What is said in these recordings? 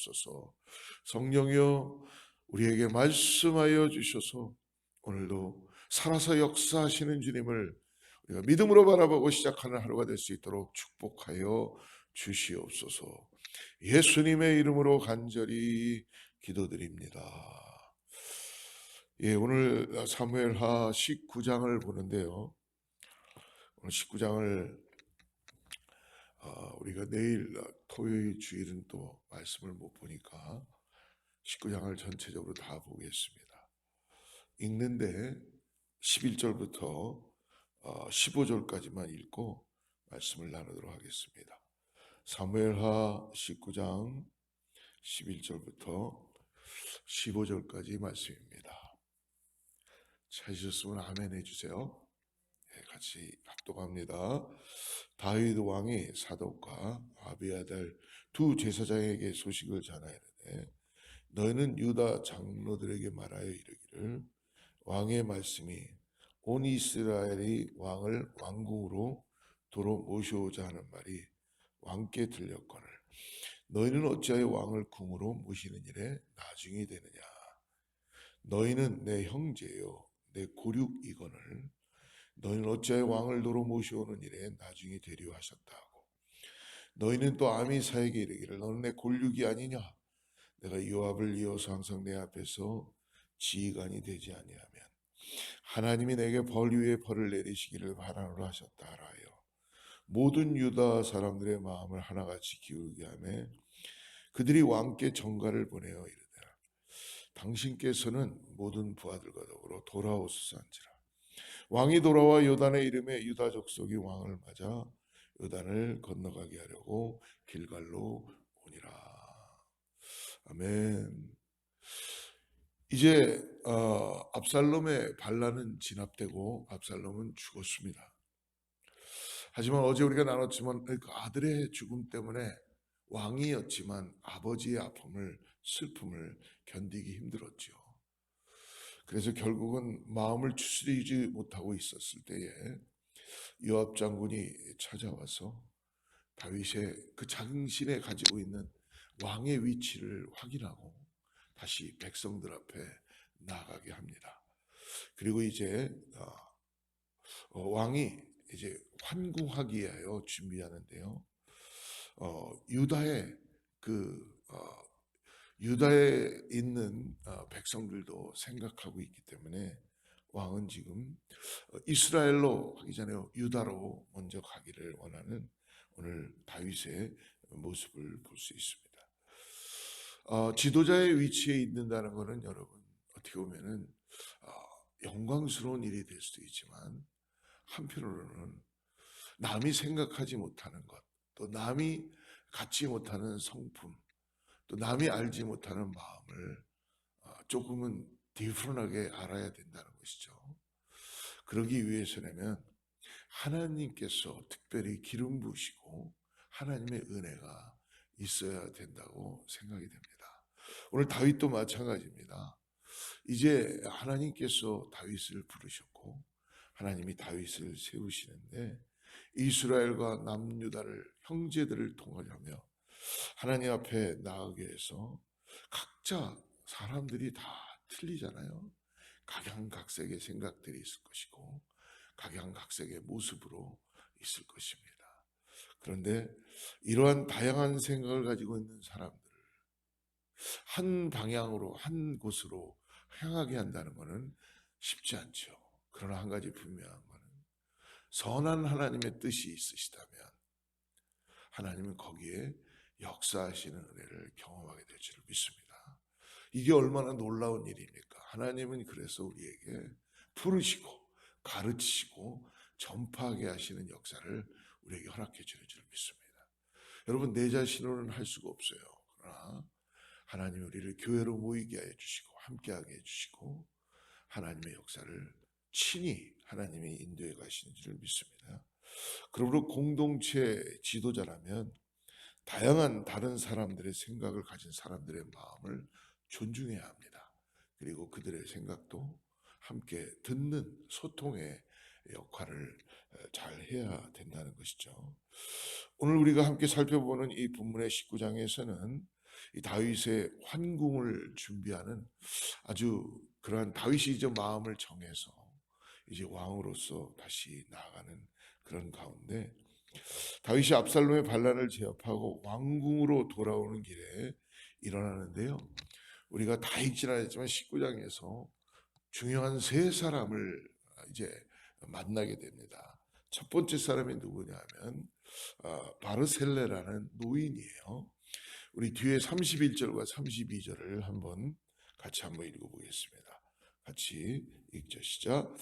주시옵소서. 성령이여 우리에게 말씀하여 주셔서 오늘도 살아서 역사하시는 주님을 우리가 믿음으로 바라보고 시작하는 하루가 될 수 있도록 축복하여 주시옵소서. 예수님의 이름으로 간절히 기도드립니다. 예, 오늘 사무엘하 19장을 보는데요. 오늘 19장을 우리가 내일 토요일 주일은 또 말씀을 못 보니까 19장을 전체적으로 다 보겠습니다. 읽는데 11절부터 15절까지만 읽고 말씀을 나누도록 하겠습니다. 사무엘하 19장 11절부터 15절까지 말씀입니다. 찾으셨으면 아멘 해주세요. 네, 같이 합독합니다. 다윗 왕이 사독과 아비아달 두 제사장에게 소식을 전하이르되 너희는 유다 장로들에게 말하여 이르기를 왕의 말씀이 온 이스라엘이 왕을 왕궁으로 도로 모셔오자 하는 말이 왕께 들렸거늘 너희는 어찌하여 왕을 궁으로 모시는 일에 나중이 되느냐. 너희는 내 형제요 내 고륙이거늘 너희는 어찌하여 왕을 도로 모셔오는 일에 나중이 되려 하셨다 하고 너희는 또 아미사에게 이르기를 너는 내 골육이 아니냐. 내가 요압을 이어서 항상 내 앞에서 지휘관이 되지 아니하면 하나님이 내게 벌 위에 벌을 내리시기를 바라노라 하셨다 하라여 모든 유다 사람들의 마음을 하나같이 기울게 하며 그들이 왕께 전가를 보내어 이르되 당신께서는 모든 부하들과 더불어 돌아오소서 한지라. 왕이 돌아와 요단의 이름에 유다 족속이 왕을 맞아 요단을 건너가게 하려고 길갈로 오니라. 아멘. 이제 압살롬의 반란은 진압되고 압살롬은 죽었습니다. 하지만 어제 우리가 나눴지만 그 아들의 죽음 때문에 왕이었지만 아버지의 아픔을 슬픔을 견디기 힘들었죠. 그래서 결국은 마음을 추스리지 못하고 있었을 때에 요압 장군이 찾아와서 다윗의 그 자신의 가지고 있는 왕의 위치를 확인하고 다시 백성들 앞에 나가게 합니다. 그리고 이제 왕이 이제 환궁하기 위하여 준비하는데요. 유다에 있는 백성들도 생각하고 있기 때문에 왕은 지금 이스라엘로 가기 전에 유다로 먼저 가기를 원하는 오늘 다윗의 모습을 볼 수 있습니다. 지도자의 위치에 있는다는 것은 여러분 어떻게 보면은 영광스러운 일이 될 수도 있지만 한편으로는 남이 생각하지 못하는 것, 또 남이 갖지 못하는 성품, 또 남이 알지 못하는 마음을 조금은 디프런하게 알아야 된다는 것이죠. 그러기 위해서라면 하나님께서 특별히 기름 부으시고 하나님의 은혜가 있어야 된다고 생각이 됩니다. 오늘 다윗도 마찬가지입니다. 이제 하나님께서 다윗을 부르셨고 하나님이 다윗을 세우시는데 이스라엘과 남유다를 형제들을 통하며 하나님 앞에 나가게 해서 각자 사람들이 다 틀리잖아요. 각양각색의 생각들이 있을 것이고 각양각색의 모습으로 있을 것입니다. 그런데 이러한 다양한 생각을 가지고 있는 사람들을 한 방향으로 한 곳으로 향하게 한다는 것은 쉽지 않죠. 그러나 한 가지 분명한 것은 선한 하나님의 뜻이 있으시다면 하나님은 거기에 역사하시는 은혜를 경험하게 될 줄 믿습니다. 이게 얼마나 놀라운 일입니까? 하나님은 그래서 우리에게 부르시고 가르치시고 전파하게 하시는 역사를 우리에게 허락해 주는 줄 믿습니다. 여러분 내 자신으로는 할 수가 없어요. 그러나 하나님이 우리를 교회로 모이게 해 주시고 함께하게 해 주시고 하나님의 역사를 친히 하나님이 인도해 가시는 줄 믿습니다. 그러므로 공동체 지도자라면 다양한 다른 사람들의 생각을 가진 사람들의 마음을 존중해야 합니다. 그리고 그들의 생각도 함께 듣는 소통의 역할을 잘 해야 된다는 것이죠. 오늘 우리가 함께 살펴보는 이 본문의 19장에서는 이 다윗의 환궁을 준비하는 아주 그러한 다윗이 이제 마음을 정해서 이제 왕으로서 다시 나아가는 그런 가운데 다윗이 압살롬의 반란을 제압하고 왕궁으로 돌아오는 길에 일어나는데요. 우리가 다 읽진 않았지만 19장에서 중요한 세 사람을 이제 만나게 됩니다. 첫 번째 사람이 누구냐면 바르셀레라는 노인이에요. 우리 뒤에 31절과 32절을 같이 한번 읽어보겠습니다. 같이 읽죠. 시작.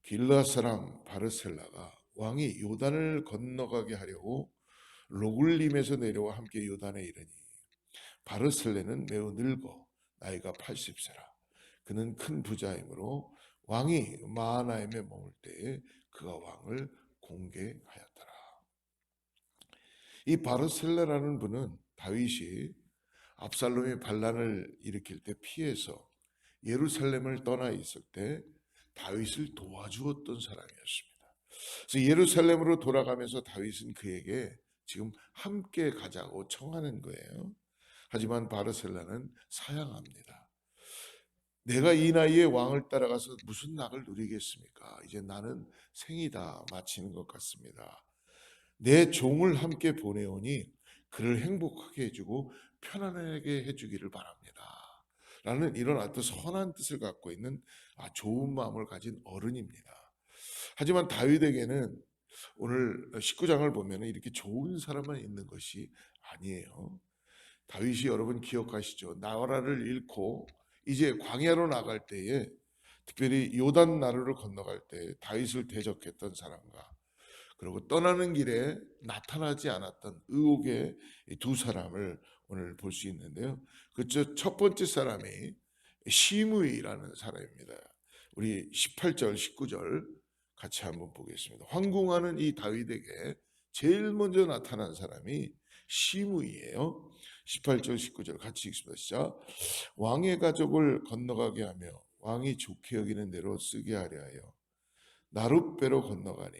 길르앗 사람 바르셀라가 왕이 요단을 건너가게 하려고 로굴림에서 내려와 함께 요단에 이르니 바르셀레는 매우 늙어 나이가 80세라. 그는 큰 부자이므로 왕이 마하나임에 머물 때에 그가 왕을 공개하였더라. 이 바르셀레라는 분은 다윗이 압살롬이 반란을 일으킬 때 피해서 예루살렘을 떠나 있을 때 다윗을 도와주었던 사람이었습니다. 그래서 예루살렘으로 돌아가면서 다윗은 그에게 지금 함께 가자고 청하는 거예요. 하지만 바르셀라는 사양합니다. 내가 이 나이에 왕을 따라가서 무슨 낙을 누리겠습니까? 이제 나는 생이 다 마치는 것 같습니다. 내 종을 함께 보내오니 그를 행복하게 해주고 편안하게 해주기를 바랍니다. 라는 이런 아주 선한 뜻을 갖고 있는 좋은 마음을 가진 어른입니다. 하지만 다윗에게는 오늘 19장을 보면 이렇게 좋은 사람만 있는 것이 아니에요. 다윗이 여러분 기억하시죠? 나라를 잃고 이제 광야로 나갈 때에 특별히 요단 나루를 건너갈 때 다윗을 대적했던 사람과 그리고 떠나는 길에 나타나지 않았던 의혹의 두 사람을 오늘 볼 수 있는데요. 그 첫 번째 사람이 시므이라는 사람입니다. 우리 18절, 19절 같이 한번 보겠습니다. 황궁하는 이 다윗에게 제일 먼저 나타난 사람이 시므이예요. 18절, 19절 같이 읽습니다. 시작. 왕의 가족을 건너가게 하며 왕이 좋게 여기는 대로 쓰게 하려 하여 나룻배로 건너가니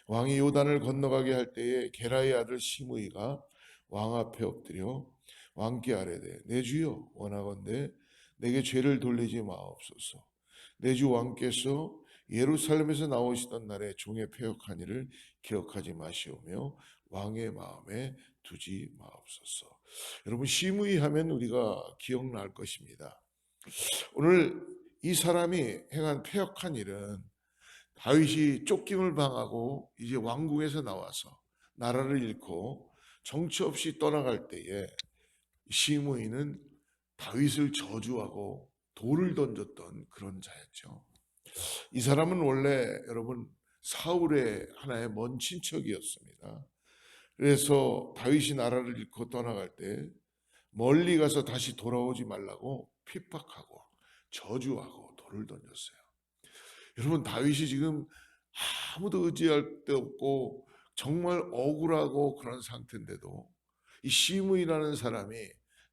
왕이 요단을 건너가게 할 때에 게라의 아들 시므이가 왕 앞에 엎드려 왕께 아뢰되 내 주여 원하건대 내게 죄를 돌리지 마옵소서. 내 주 왕께서 예루살렘에서 나오시던 날에 종의 패역한 일을 기억하지 마시오며 왕의 마음에 두지 마옵소서. 여러분 시므이 하면 우리가 기억날 것입니다. 오늘 이 사람이 행한 패역한 일은 다윗이 쫓김을 당하고 이제 왕궁에서 나와서 나라를 잃고 정처 없이 떠나갈 때에 시므이는 다윗을 저주하고 돌을 던졌던 그런 자였죠. 이 사람은 원래 여러분 사울의 하나의 먼 친척이었습니다. 그래서 다윗이 나라를 잃고 떠나갈 때 멀리 가서 다시 돌아오지 말라고 핍박하고 저주하고 돌을 던졌어요. 여러분 다윗이 지금 아무도 의지할 데 없고 정말 억울하고 그런 상태인데도 이 시므이라는 사람이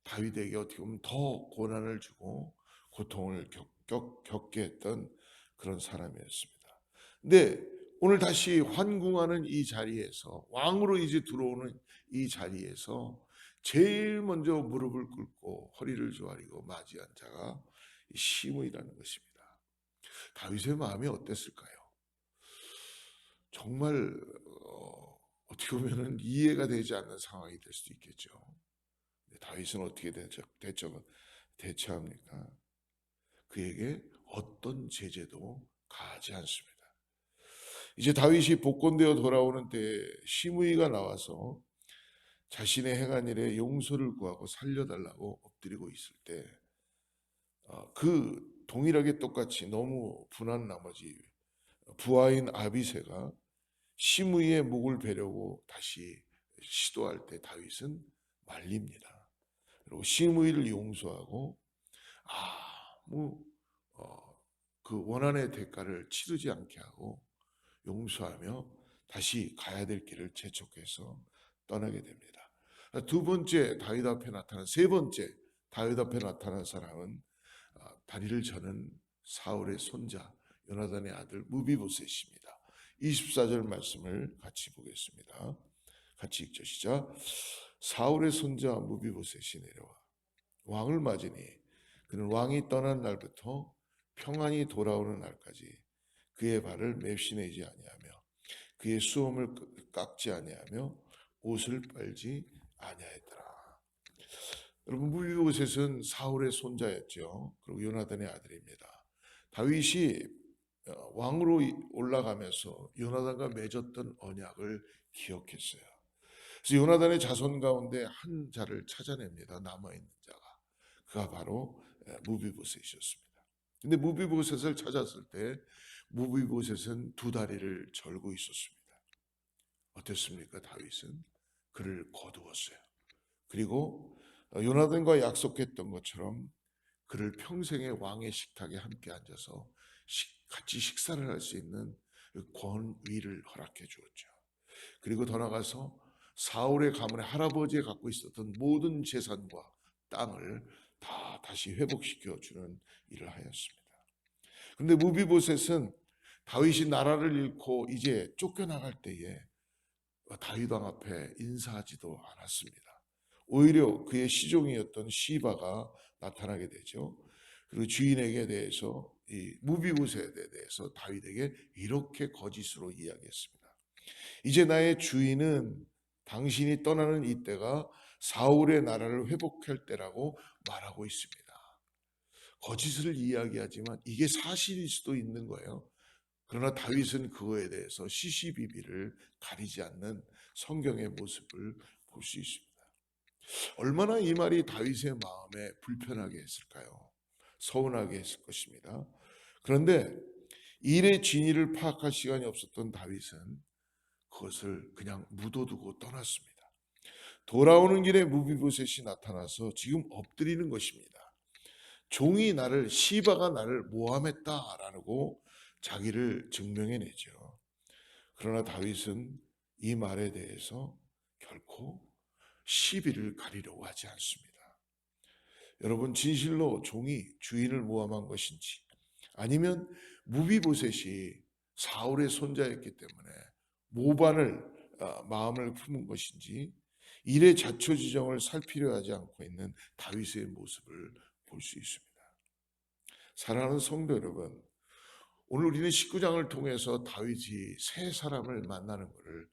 다윗에게 어떻게 보면 더 고난을 주고 고통을 겪게 했던 그런 사람이었습니다. 근데 오늘 다시 환궁하는 이 자리에서 왕으로 이제 들어오는 이 자리에서 제일 먼저 무릎을 꿇고 허리를 조아리고 맞이한 자가 이 시므이라는 것입니다. 다윗의 마음이 어땠을까요? 정말 어떻게 보면 이해가 되지 않는 상황이 될 수도 있겠죠. 다윗은 어떻게 대처합니까? 그에게 어떤 제재도 가하지 않습니다. 이제 다윗이 복권되어 돌아오는 때에 시므이가 나와서 자신의 행한 일에 용서를 구하고 살려달라고 엎드리고 있을 때 그 동일하게 똑같이 너무 분한 나머지 부하인 아비새가 시므이의 목을 베려고 다시 시도할 때 다윗은 말립니다. 그리고 시므이를 용서하고 그 원한의 대가를 치르지 않게 하고 용서하며 다시 가야 될 길을 재촉해서 떠나게 됩니다. 두 번째 다윗 앞에 나타난 세 번째 다윗 앞에 나타난 사람은 다리를 저는 사울의 손자 요나단의 아들 무비보셋입니다. 24절 말씀을 같이 보겠습니다. 같이 읽죠. 시작. 사울의 손자 무비보셋이 내려와 왕을 맞으니 그는 왕이 떠난 날부터 평안히 돌아오는 날까지 그의 발을 맵시내지 아니하며 그의 수염을 깎지 아니하며 옷을 빨지 아니하였더라. 여러분, 무비보셋은 사울의 손자였죠. 그리고 요나단의 아들입니다. 다윗이 왕으로 올라가면서 요나단과 맺었던 언약을 기억했어요. 그래서 요나단의 자손 가운데 한 자를 찾아냅니다. 남아있는 자가. 그가 바로 무비보셋이었습니다. 근데 무비보셋을 찾았을 때 무비보셋은 두 다리를 절고 있었습니다. 어땠습니까? 다윗은 그를 거두었어요. 그리고 요나단과 약속했던 것처럼 그를 평생의 왕의 식탁에 함께 앉아서 같이 식사를 할 수 있는 권위를 허락해 주었죠. 그리고 더 나가서 사울의 가문의 할아버지가 갖고 있었던 모든 재산과 땅을 다시 회복시켜 주는 일을 하였습니다. 그런데 무비보셋은 다윗이 나라를 잃고 이제 쫓겨나갈 때에 다윗 왕 앞에 인사하지도 않았습니다. 오히려 그의 시종이었던 시바가 나타나게 되죠. 그리고 주인에게 대해서 이 무비보셋에 대해서 다윗에게 이렇게 거짓으로 이야기했습니다. 이제 나의 주인은 당신이 떠나는 이때가 사울의 나라를 회복할 때라고 말하고 있습니다. 거짓을 이야기하지만 이게 사실일 수도 있는 거예요. 그러나 다윗은 그거에 대해서 시시비비를 가리지 않는 성경의 모습을 볼 수 있습니다. 얼마나 이 말이 다윗의 마음에 불편하게 했을까요? 서운하게 했을 것입니다. 그런데 일의 진위를 파악할 시간이 없었던 다윗은 그것을 그냥 묻어두고 떠났습니다. 돌아오는 길에 무비보셋이 나타나서 지금 엎드리는 것입니다. 종이 나를 시바가 나를 모함했다라고 자기를 증명해내죠. 그러나 다윗은 이 말에 대해서 결코 시비를 가리려고 하지 않습니다. 여러분, 진실로 종이 주인을 모함한 것인지 아니면 무비보셋이 사울의 손자였기 때문에 모반을 마음을 품은 것인지 일의 자초지정을 살피려 하지 않고 있는 다윗의 모습을 볼 수 있습니다. 사랑하는 성도 여러분, 오늘 우리는 19장을 통해서 다윗이 세 사람을 만나는 것을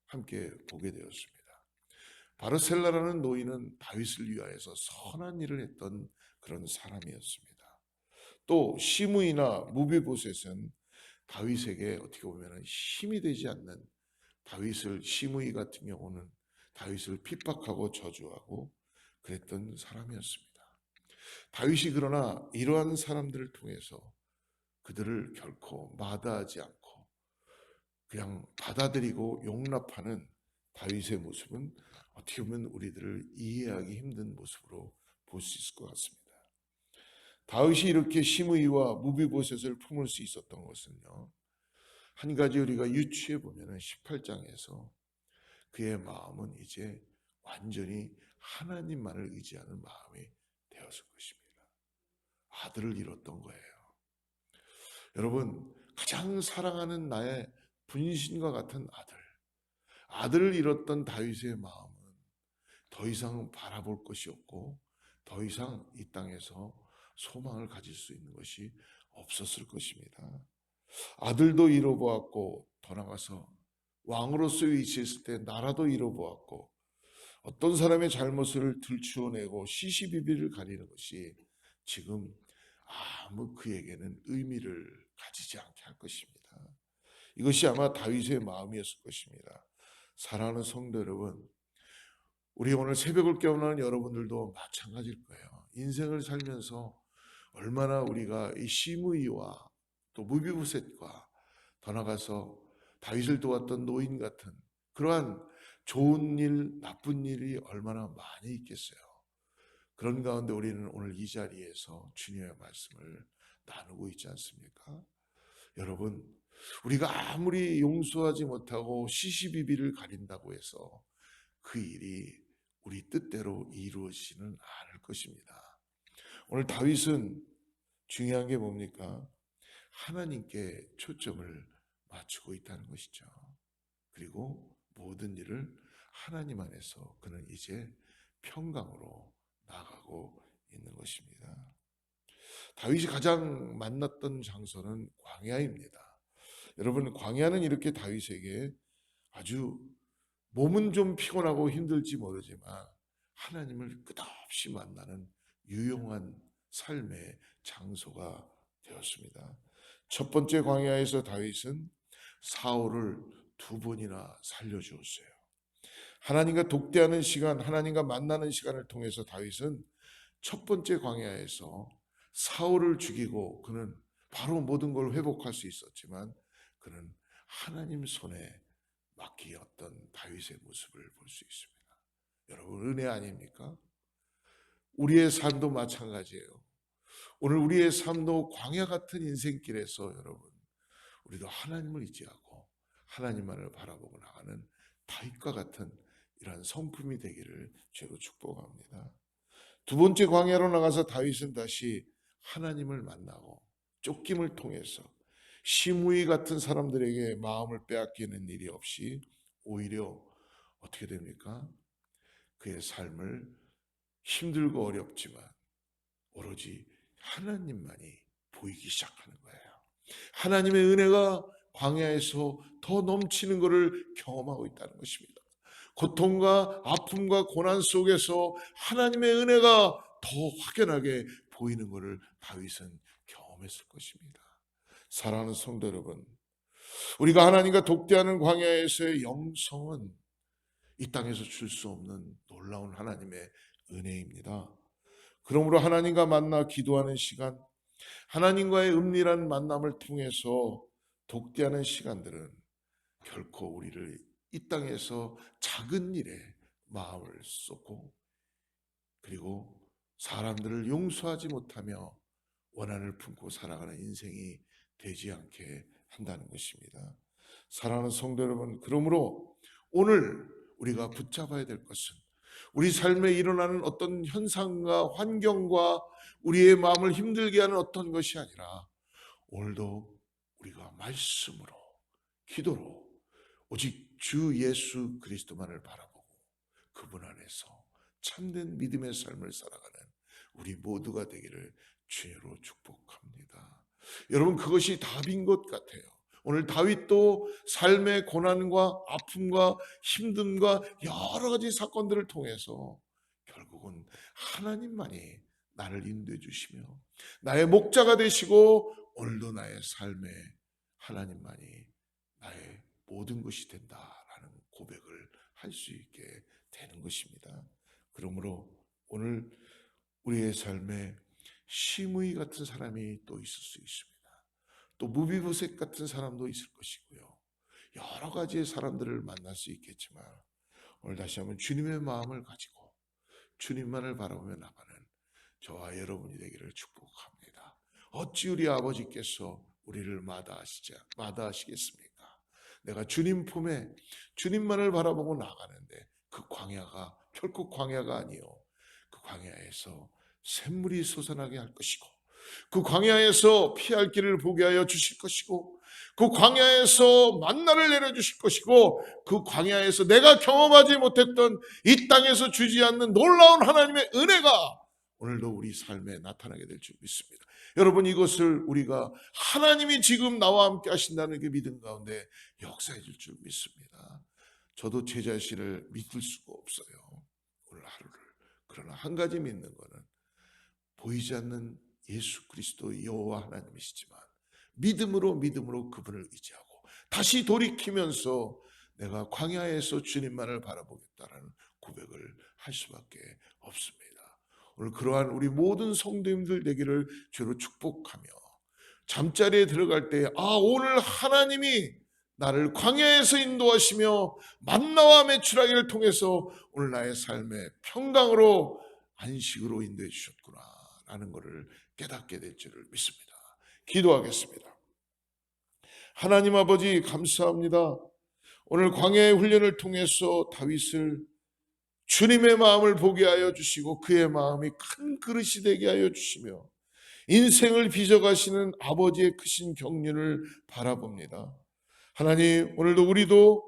함께 보게 되었습니다. 바르셀라라는 노인은 다윗을 위하여서 선한 일을 했던 그런 사람이었습니다. 또 시므이나 무비보셋은 다윗에게 어떻게 보면 힘이 되지 않는 시므이 같은 경우는 다윗을 핍박하고 저주하고 그랬던 사람이었습니다. 다윗이 그러나 이러한 사람들을 통해서 그들을 결코 마다하지 않고 그냥 받아들이고 용납하는 다윗의 모습은 어떻게 보면 우리들을 이해하기 힘든 모습으로 볼 수 있을 것 같습니다. 다윗이 이렇게 시므이와 무비보셋을 품을 수 있었던 것은요, 한 가지 우리가 유추해 보면은 18장에서 그의 마음은 이제 완전히 하나님만을 의지하는 마음이 되었을 것입니다. 아들을 잃었던 거예요. 여러분, 가장 사랑하는 나의 분신과 같은 아들을 잃었던 다윗의 마음은 더 이상 바라볼 것이 없고 더 이상 이 땅에서 소망을 가질 수 있는 것이 없었을 것입니다. 아들도 잃어보았고 더 나아가서 왕으로서 위치했을 때 나라도 잃어보았고 어떤 사람의 잘못을 들추어내고 시시비비를 가리는 것이 지금 아무 그에게는 의미를 가지지 않게 할 것입니다. 이것이 아마 다윗의 마음이었을 것입니다. 사랑하는 성도 여러분, 우리 오늘 새벽을 깨어나는 여러분들도 마찬가지일 거예요. 인생을 살면서 얼마나 우리가 이 시므이와 또 무비보셋과 더 나가서 다윗을 도왔던 노인 같은 그러한 좋은 일, 나쁜 일이 얼마나 많이 있겠어요. 그런 가운데 우리는 오늘 이 자리에서 주님의 말씀을 나누고 있지 않습니까? 여러분, 우리가 아무리 용서하지 못하고 시시비비를 가린다고 해서 그 일이 우리 뜻대로 이루어지지는 않을 것입니다. 오늘 다윗은 중요한 게 뭡니까? 하나님께 초점을 맞추고 있다는 것이죠. 그리고 모든 일을 하나님 안에서 그는 이제 평강으로 나아가고 있는 것입니다. 다윗이 가장 만났던 장소는 광야입니다. 여러분, 광야는 이렇게 다윗에게 아주 몸은 좀 피곤하고 힘들지 모르지만 하나님을 끝없이 만나는 유용한 삶의 장소가 되었습니다. 첫 번째 광야에서 다윗은 사울을 2번이나 살려주었어요. 하나님과 독대하는 시간, 하나님과 만나는 시간을 통해서 다윗은 첫 번째 광야에서 사울을 죽이고 그는 바로 모든 걸 회복할 수 있었지만 그는 하나님 손에 맡기었던 다윗의 모습을 볼 수 있습니다. 여러분, 은혜 아닙니까? 우리의 삶도 마찬가지예요. 오늘 우리의 삶도 광야 같은 인생길에서 여러분, 우리도 하나님을 의지하고 하나님만을 바라보고 나가는 다윗과 같은 이러한 성품이 되기를 주로 축복합니다. 두 번째 광야로 나가서 다윗은 다시 하나님을 만나고 쫓김을 통해서 시므이 같은 사람들에게 마음을 빼앗기는 일이 없이 오히려 어떻게 됩니까? 그의 삶을 힘들고 어렵지만 오로지 하나님만이 보이기 시작하는 거예요. 하나님의 은혜가 광야에서 더 넘치는 것을 경험하고 있다는 것입니다. 고통과 아픔과 고난 속에서 하나님의 은혜가 더 확연하게 보이는 것을 다윗은 경험했을 것입니다. 사랑하는 성도 여러분, 우리가 하나님과 독대하는 광야에서의 영성은 이 땅에서 줄 수 없는 놀라운 하나님의 은혜입니다. 그러므로 하나님과 만나 기도하는 시간, 하나님과의 은밀한 만남을 통해서 독대하는 시간들은 결코 우리를 이 땅에서 작은 일에 마음을 쏟고 그리고 사람들을 용서하지 못하며 원한을 품고 살아가는 인생이 되지 않게 한다는 것입니다. 사랑하는 성도 여러분, 그러므로 오늘 우리가 붙잡아야 될 것은 우리 삶에 일어나는 어떤 현상과 환경과 우리의 마음을 힘들게 하는 어떤 것이 아니라 오늘도 우리가 말씀으로 기도로 오직 주 예수 그리스도만을 바라보고 그분 안에서 참된 믿음의 삶을 살아가는 우리 모두가 되기를 주로 축복합니다. 여러분, 그것이 답인 것 같아요. 오늘 다윗도 삶의 고난과 아픔과 힘듦과 여러 가지 사건들을 통해서 결국은 하나님만이 나를 인도해 주시며 나의 목자가 되시고 오늘도 나의 삶에 하나님만이 나의 모든 것이 된다라는 고백을 할 수 있게 되는 것입니다. 그러므로 오늘 우리의 삶에 시므이 같은 사람이 또 있을 수 있습니다. 또 무비보셋 같은 사람도 있을 것이고요. 여러 가지의 사람들을 만날 수 있겠지만 오늘 다시 한번 주님의 마음을 가지고 주님만을 바라보며 나가는 저와 여러분이 되기를 축복합니다. 어찌 우리 아버지께서 우리를 마다하시겠습니까? 내가 주님 품에 주님만을 바라보고 나가는데 그 광야가 결코 광야가 아니요, 그 광야에서 샘물이 솟아나게 할 것이고 그 광야에서 피할 길을 보게 하여 주실 것이고 그 광야에서 만나를 내려주실 것이고 그 광야에서 내가 경험하지 못했던 이 땅에서 주지 않는 놀라운 하나님의 은혜가 오늘도 우리 삶에 나타나게 될 줄 믿습니다. 여러분, 이것을 우리가 하나님이 지금 나와 함께 하신다는 그 믿음 가운데 역사해 줄 줄 믿습니다. 저도 제 자신을 믿을 수가 없어요, 오늘 하루를. 그러나 한 가지 믿는 거는 보이지 않는 예수 그리스도 여호와 하나님이시지만 믿음으로 그분을 의지하고 다시 돌이키면서 내가 광야에서 주님만을 바라보겠다라는 고백을 할 수밖에 없습니다. 오늘 그러한 우리 모든 성도님들 되기를 주로 축복하며 잠자리에 들어갈 때 오늘 하나님이 나를 광야에서 인도하시며 만나와 메추라기를 통해서 오늘 나의 삶에 평강으로 안식으로 인도해 주셨구나 라는 것을 깨닫게 될 줄을 믿습니다. 기도하겠습니다. 하나님 아버지, 감사합니다. 오늘 광야의 훈련을 통해서 다윗을 주님의 마음을 보게 하여 주시고 그의 마음이 큰 그릇이 되게 하여 주시며 인생을 빚어가시는 아버지의 크신 경륜을 바라봅니다. 하나님, 오늘도 우리도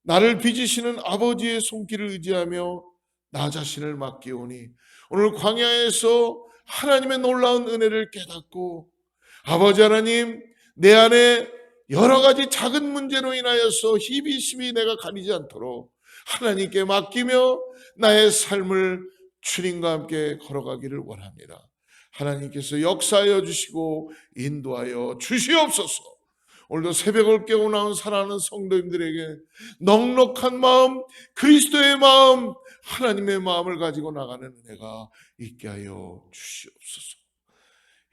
나를 빚으시는 아버지의 손길을 의지하며 나 자신을 맡기오니 오늘 광야에서 하나님의 놀라운 은혜를 깨닫고 아버지 하나님, 내 안에 여러 가지 작은 문제로 인하여서 희비심이 내가 가리지 않도록 하나님께 맡기며 나의 삶을 주님과 함께 걸어가기를 원합니다. 하나님께서 역사하여 주시고 인도하여 주시옵소서. 오늘도 새벽을 깨고 나온 사랑하는 성도님들에게 넉넉한 마음, 그리스도의 마음, 하나님의 마음을 가지고 나가는 은혜가 있게 하여 주시옵소서.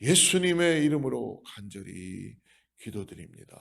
예수님의 이름으로 간절히 기도드립니다.